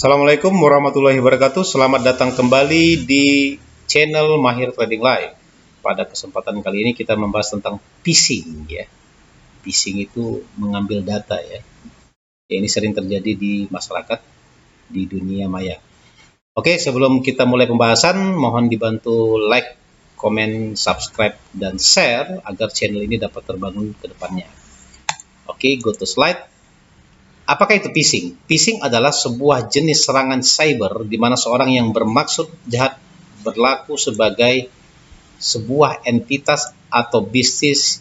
Assalamualaikum warahmatullahi wabarakatuh. Selamat datang kembali di channel Mahir Trading Live. Pada kesempatan kali ini kita membahas tentang phishing ya. Phishing itu mengambil data ya. Ini sering terjadi di masyarakat di dunia maya. Oke, sebelum kita mulai pembahasan, mohon dibantu like, komen, subscribe, dan share agar channel ini dapat terbangun ke depannya. Oke, go to slide. Apakah itu phishing? Phishing adalah sebuah jenis serangan cyber di mana seorang yang bermaksud jahat berlaku sebagai sebuah entitas atau bisnis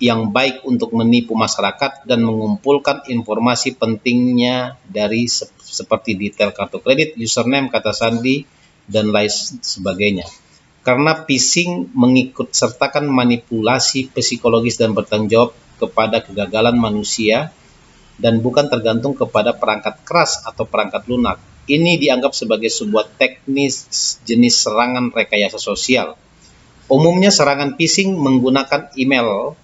yang baik untuk menipu masyarakat dan mengumpulkan informasi pentingnya dari seperti detail kartu kredit, username, kata sandi, dan lain sebagainya. Karena phishing mengikut sertakan manipulasi psikologis dan bertanggung jawab kepada kegagalan manusia dan bukan tergantung kepada perangkat keras atau perangkat lunak. Ini dianggap sebagai sebuah teknis jenis serangan rekayasa sosial. Umumnya serangan phishing menggunakan email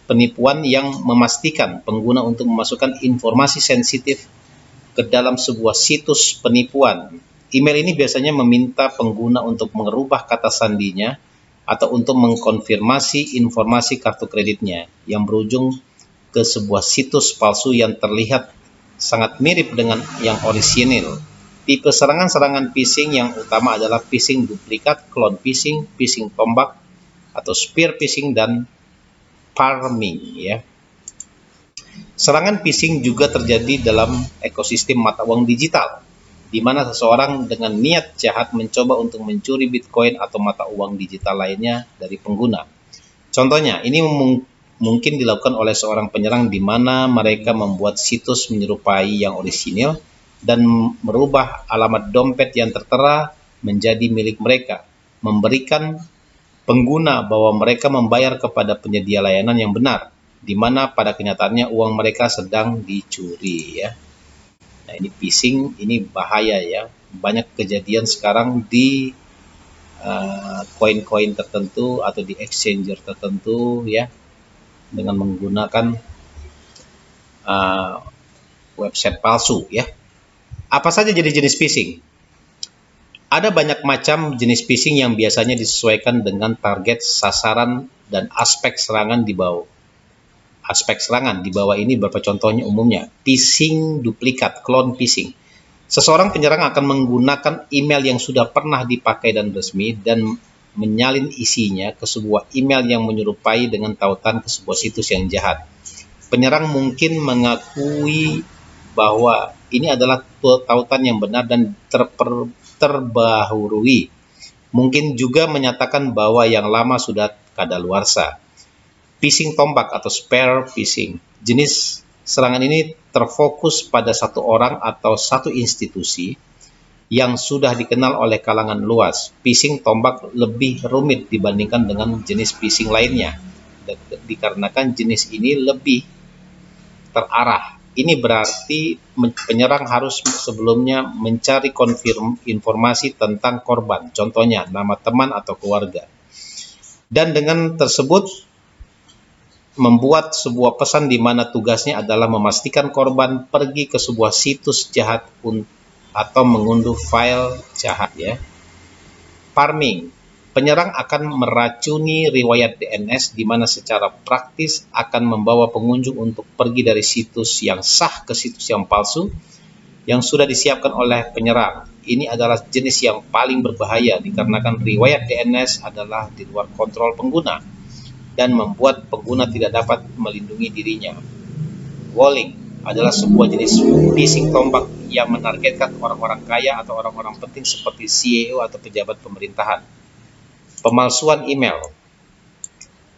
penipuan yang memastikan pengguna untuk memasukkan informasi sensitif ke dalam sebuah situs penipuan. Email ini biasanya meminta pengguna untuk merubah kata sandinya atau untuk mengkonfirmasi informasi kartu kreditnya yang berujung ke sebuah situs palsu yang terlihat sangat mirip dengan yang orisinil. Tipe serangan-serangan phishing yang utama adalah phishing duplikat, clone phishing, phishing tombak, atau spear phishing, dan pharming ya. Serangan phishing juga terjadi dalam ekosistem mata uang digital, di mana seseorang dengan niat jahat mencoba untuk mencuri Bitcoin atau mata uang digital lainnya dari pengguna. Contohnya, ini mungkin dilakukan oleh seorang penyerang di mana mereka membuat situs menyerupai yang orisinil dan merubah alamat dompet yang tertera menjadi milik mereka, memberikan pengguna bahwa mereka membayar kepada penyedia layanan yang benar, di mana pada kenyataannya uang mereka sedang dicuri ya. Nah, ini phishing, ini bahaya ya. Banyak kejadian sekarang di koin-koin tertentu atau di exchanger tertentu ya, dengan menggunakan website palsu ya. Apa saja jenis-jenis phishing? Ada banyak macam jenis phishing yang biasanya disesuaikan dengan target, sasaran, dan aspek serangan di bawah. Aspek serangan di bawah ini beberapa contohnya umumnya. Phishing duplikat, clone phishing. Seseorang penyerang akan menggunakan email yang sudah pernah dipakai dan resmi dan menyalin isinya ke sebuah email yang menyerupai dengan tautan ke sebuah situs yang jahat. Penyerang mungkin mengakui bahwa ini adalah tautan yang benar dan terbaharui. Mungkin juga menyatakan bahwa yang lama sudah kadaluarsa. Phishing tombak atau spear phishing. Jenis serangan ini terfokus pada satu orang atau satu institusi yang sudah dikenal oleh kalangan luas. Phishing tombak lebih rumit dibandingkan dengan jenis phishing lainnya, dikarenakan jenis ini lebih terarah. Ini berarti penyerang harus sebelumnya mencari informasi tentang korban, contohnya nama teman atau keluarga. Dan dengan tersebut membuat sebuah pesan di mana tugasnya adalah memastikan korban pergi ke sebuah situs jahat atau mengunduh file jahat ya. Pharming. Penyerang akan meracuni riwayat DNS di mana secara praktis akan membawa pengunjung untuk pergi dari situs yang sah ke situs yang palsu yang sudah disiapkan oleh penyerang. Ini adalah jenis yang paling berbahaya dikarenakan riwayat DNS adalah di luar kontrol pengguna dan membuat pengguna tidak dapat melindungi dirinya. Walling adalah sebuah jenis phishing tombak yang menargetkan orang-orang kaya atau orang-orang penting seperti CEO atau pejabat pemerintahan. Pemalsuan email.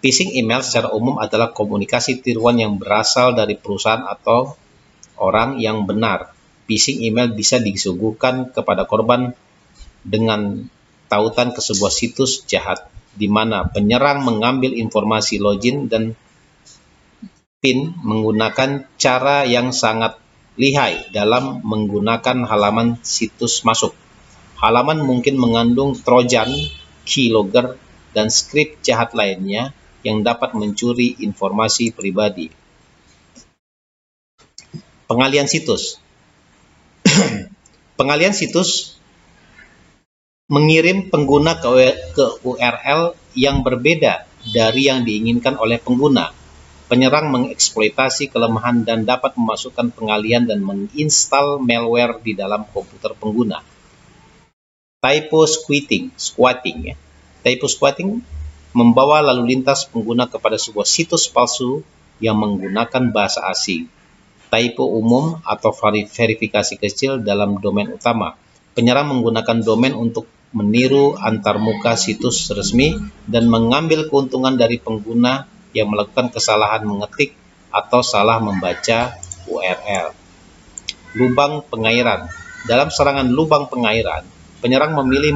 Phishing email secara umum adalah komunikasi tiruan yang berasal dari perusahaan atau orang yang benar. Phishing email bisa disuguhkan kepada korban dengan tautan ke sebuah situs jahat, di mana penyerang mengambil informasi login dan PIN menggunakan cara yang sangat lihai dalam menggunakan halaman situs masuk. Halaman mungkin mengandung trojan, keylogger, dan skrip jahat lainnya yang dapat mencuri informasi pribadi. Pengalian situs. Pengalian situs mengirim pengguna ke URL yang berbeda dari yang diinginkan oleh pengguna. Penyerang mengeksploitasi kelemahan dan dapat memasukkan pengalian dan menginstal malware di dalam komputer pengguna. Typo squatting ya. Typo squatting membawa lalu lintas pengguna kepada sebuah situs palsu yang menggunakan bahasa asing. Typo umum atau verifikasi kecil dalam domain utama. Penyerang menggunakan domain untuk meniru antarmuka situs resmi dan mengambil keuntungan dari pengguna yang melakukan kesalahan mengetik atau salah membaca URL. Lubang pengairan. Dalam serangan lubang pengairan, penyerang memilih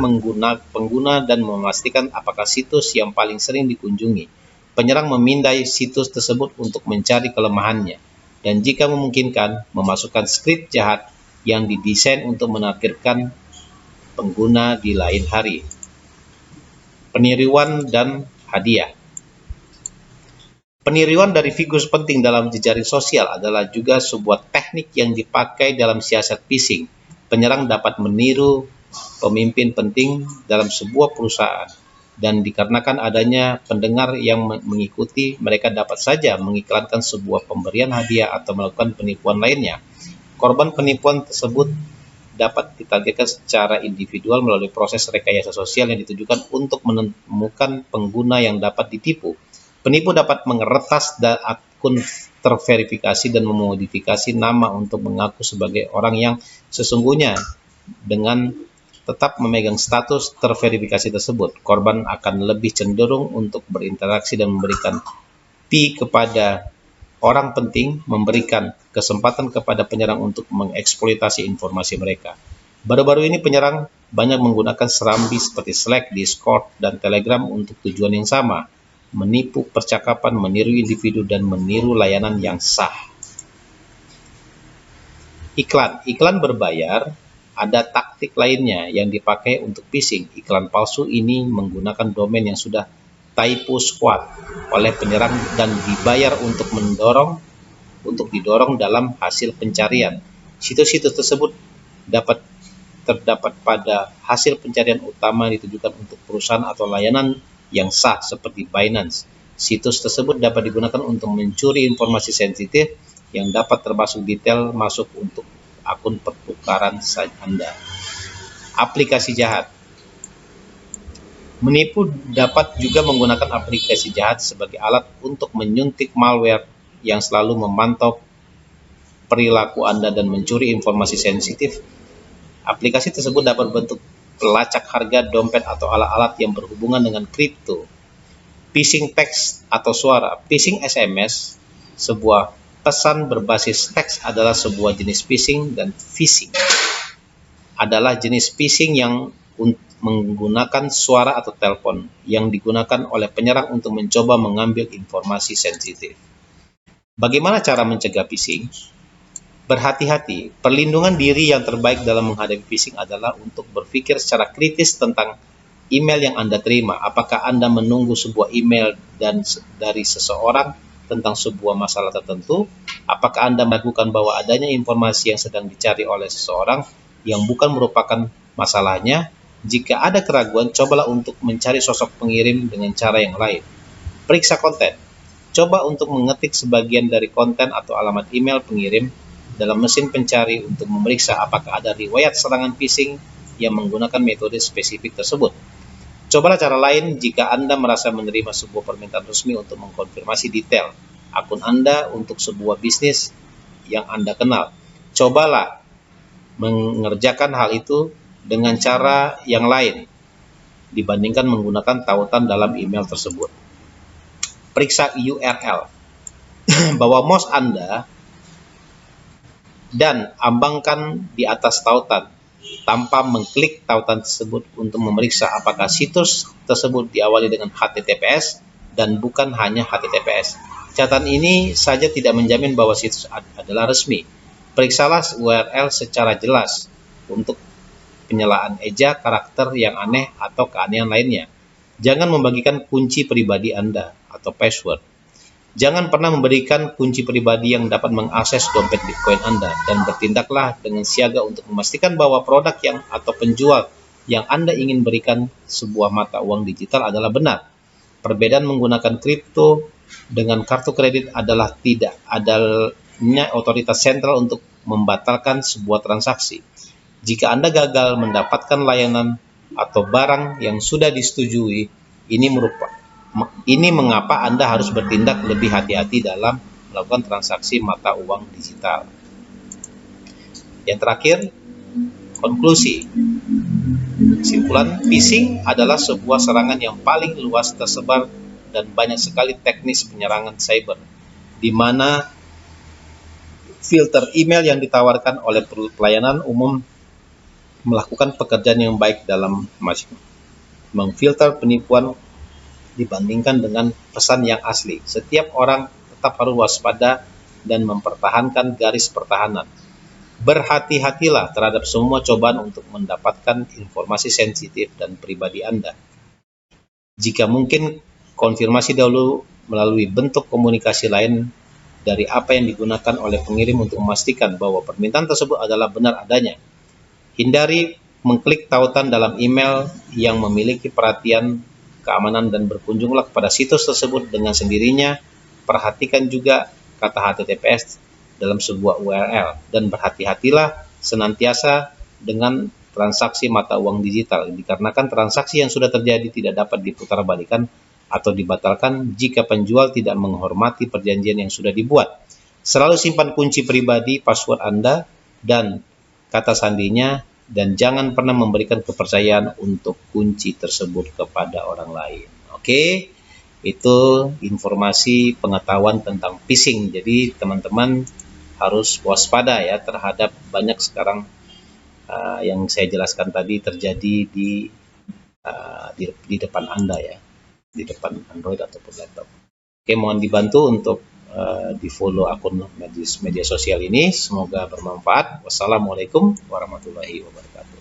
pengguna dan memastikan apakah situs yang paling sering dikunjungi. Penyerang memindai situs tersebut untuk mencari kelemahannya, dan jika memungkinkan, memasukkan skrip jahat yang didesain untuk menargetkan pengguna di lain hari. Peniruan dan hadiah. Peniruan dari figur penting dalam jejaring sosial adalah juga sebuah teknik yang dipakai dalam siasat phishing. Penyerang dapat meniru pemimpin penting dalam sebuah perusahaan, dan dikarenakan adanya pendengar yang mengikuti, mereka dapat saja mengiklankan sebuah pemberian hadiah atau melakukan penipuan lainnya. Korban penipuan tersebut dapat ditargetkan secara individual melalui proses rekayasa sosial yang ditujukan untuk menemukan pengguna yang dapat ditipu. Penipu dapat meretas akun terverifikasi dan memodifikasi nama untuk mengaku sebagai orang yang sesungguhnya. Dengan tetap memegang status terverifikasi tersebut, korban akan lebih cenderung untuk berinteraksi dan memberikan fee kepada orang penting, memberikan kesempatan kepada penyerang untuk mengeksploitasi informasi mereka. Baru-baru ini penyerang banyak menggunakan serambi seperti Slack, Discord, dan Telegram untuk tujuan yang sama, menipu percakapan, meniru individu, dan meniru layanan yang sah. Iklan berbayar. Ada taktik lainnya yang dipakai untuk phishing. Iklan palsu ini menggunakan domain yang sudah typo squat oleh penyerang dan dibayar untuk didorong dalam hasil pencarian. Situs-situs tersebut terdapat pada hasil pencarian utama ditujukan untuk perusahaan atau layanan yang sah seperti Binance. Situs tersebut dapat digunakan untuk mencuri informasi sensitif yang dapat termasuk detail masuk untuk akun pertukaran Anda. Aplikasi jahat. Menipu dapat juga menggunakan aplikasi jahat sebagai alat untuk menyuntik malware yang selalu memantau perilaku Anda dan mencuri informasi sensitif. Aplikasi tersebut dapat berbentuk pelacak harga, dompet, atau alat-alat yang berhubungan dengan kripto. Phishing teks atau suara. Phishing SMS, sebuah pesan berbasis teks, adalah sebuah jenis phishing, dan phishing adalah jenis phishing yang menggunakan suara atau telepon yang digunakan oleh penyerang untuk mencoba mengambil informasi sensitif. Bagaimana cara mencegah phishing? Berhati-hati. Perlindungan diri yang terbaik dalam menghadapi phishing adalah untuk berpikir secara kritis tentang email yang Anda terima. Apakah Anda menunggu sebuah email dari seseorang tentang sebuah masalah tertentu? Apakah Anda meragukan bahwa adanya informasi yang sedang dicari oleh seseorang yang bukan merupakan masalahnya? Jika ada keraguan, cobalah untuk mencari sosok pengirim dengan cara yang lain. Periksa konten. Coba untuk mengetik sebagian dari konten atau alamat email pengirim dalam mesin pencari untuk memeriksa apakah ada riwayat serangan phishing yang menggunakan metode spesifik tersebut. Cobalah cara lain jika Anda merasa menerima sebuah permintaan resmi untuk mengkonfirmasi detail akun Anda untuk sebuah bisnis yang Anda kenal. Cobalah mengerjakan hal itu dengan cara yang lain dibandingkan menggunakan tautan dalam email tersebut. Periksa URL. Bawa mouse Anda dan ambangkan di atas tautan tanpa mengklik tautan tersebut untuk memeriksa apakah situs tersebut diawali dengan HTTPS dan bukan hanya HTTPS. Catatan ini saja tidak menjamin bahwa situs adalah resmi. Periksalah URL secara jelas untuk penyalaan eja, karakter yang aneh, atau keanehan lainnya. Jangan membagikan kunci pribadi Anda atau password. Jangan pernah memberikan kunci pribadi yang dapat mengakses dompet Bitcoin Anda, dan bertindaklah dengan siaga untuk memastikan bahwa produk yang atau penjual yang Anda ingin berikan sebuah mata uang digital adalah benar. Perbedaan menggunakan kripto dengan kartu kredit adalah tidak adanya otoritas sentral untuk membatalkan sebuah transaksi. Jika Anda gagal mendapatkan layanan atau barang yang sudah disetujui, ini mengapa Anda harus bertindak lebih hati-hati dalam melakukan transaksi mata uang digital. Yang terakhir, konklusi. Kesimpulan, phishing adalah sebuah serangan yang paling luas tersebar dan banyak sekali teknis penyerangan cyber, di mana filter email yang ditawarkan oleh pelayanan umum melakukan pekerjaan yang baik dalam memfilter penipuan dibandingkan dengan pesan yang asli. Setiap orang tetap harus waspada dan mempertahankan garis pertahanan. Berhati-hatilah terhadap semua cobaan untuk mendapatkan informasi sensitif dan pribadi Anda. Jika mungkin, konfirmasi dahulu melalui bentuk komunikasi lain dari apa yang digunakan oleh pengirim untuk memastikan bahwa permintaan tersebut adalah benar adanya. Hindari mengklik tautan dalam email yang memiliki perhatian keamanan dan berkunjunglah kepada situs tersebut dengan sendirinya. Perhatikan juga kata HTTPS dalam sebuah URL, dan berhati-hatilah senantiasa dengan transaksi mata uang digital, dikarenakan transaksi yang sudah terjadi tidak dapat diputarbalikan atau dibatalkan jika penjual tidak menghormati perjanjian yang sudah dibuat. Selalu simpan kunci pribadi, password Anda, dan kata sandinya, dan jangan pernah memberikan kepercayaan untuk kunci tersebut kepada orang lain. Oke, itu informasi pengetahuan tentang phishing. Jadi teman-teman harus waspada ya terhadap banyak sekarang yang saya jelaskan tadi terjadi di depan Anda ya, di depan Android ataupun laptop. Oke, mohon dibantu untuk di follow akun media sosial ini. Semoga bermanfaat. Wassalamualaikum warahmatullahi wabarakatuh.